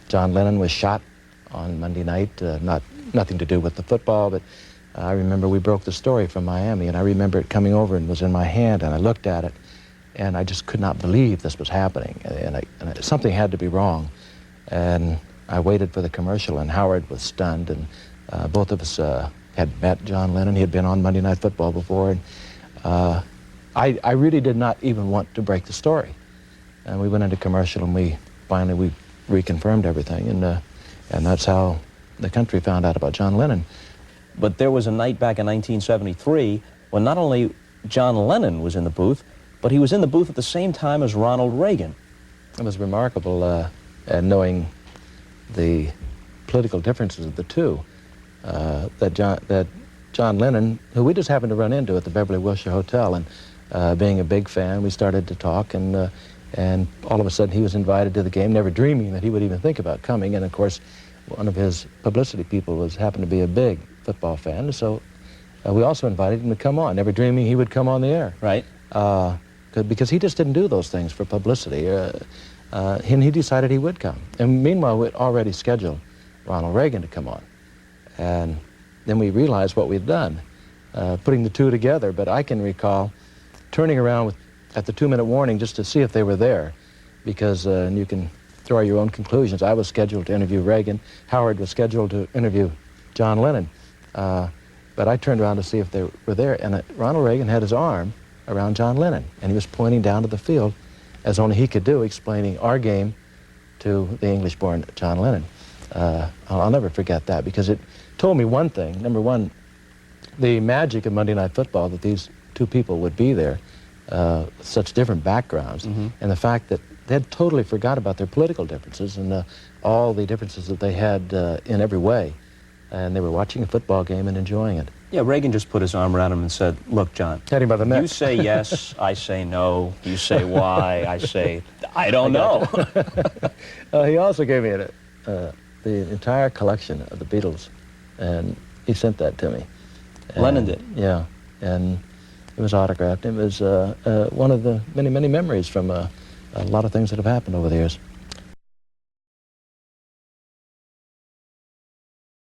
John Lennon was shot on Monday night, nothing to do with the football, but I remember we broke the story from Miami, and I remember it coming over and was in my hand, and I looked at it, and I just could not believe this was happening, and something had to be wrong. And I waited for the commercial, and Howard was stunned, and both of us had met John Lennon. He had been on Monday Night Football before, and I really did not even want to break the story. And we went into commercial, and we finally reconfirmed everything, and that's how the country found out about John Lennon. But there was a night back in 1973 when not only John Lennon was in the booth, but he was in the booth at the same time as Ronald Reagan. It was remarkable, knowing the political differences of the two, that John Lennon, who we just happened to run into at the Beverly Wilshire Hotel, and being a big fan, we started to talk, and all of a sudden he was invited to the game, never dreaming that he would even think about coming. And of course, one of his publicity people happened to be a big football fan, so we also invited him to come on, never dreaming he would come on the air. Right. Because he just didn't do those things for publicity. And he decided he would come. And meanwhile, we'd already scheduled Ronald Reagan to come on. And then we realized what we'd done, putting the two together. But I can recall turning around at the 2-minute warning just to see if they were there, because and you can draw your own conclusions. I was scheduled to interview Reagan. Howard was scheduled to interview John Lennon. But I turned around to see if they were there, and Ronald Reagan had his arm around John Lennon, and he was pointing down to the field, as only he could do, explaining our game to the English-born John Lennon. I'll never forget that, because it told me one thing. Number one, the magic of Monday Night Football, that these two people would be there, such different backgrounds, and the fact that they had totally forgot about their political differences and all the differences that they had in every way. And they were watching a football game and enjoying it. Yeah, Reagan just put his arm around him and said, "Look, John, had him by the neck. You say yes, I say no. You say why, I say, I don't know." He also gave me the entire collection of the Beatles, and he sent that to me. And, Lennon did? Yeah, and it was autographed. It was one of the many, many memories from a lot of things that have happened over the years.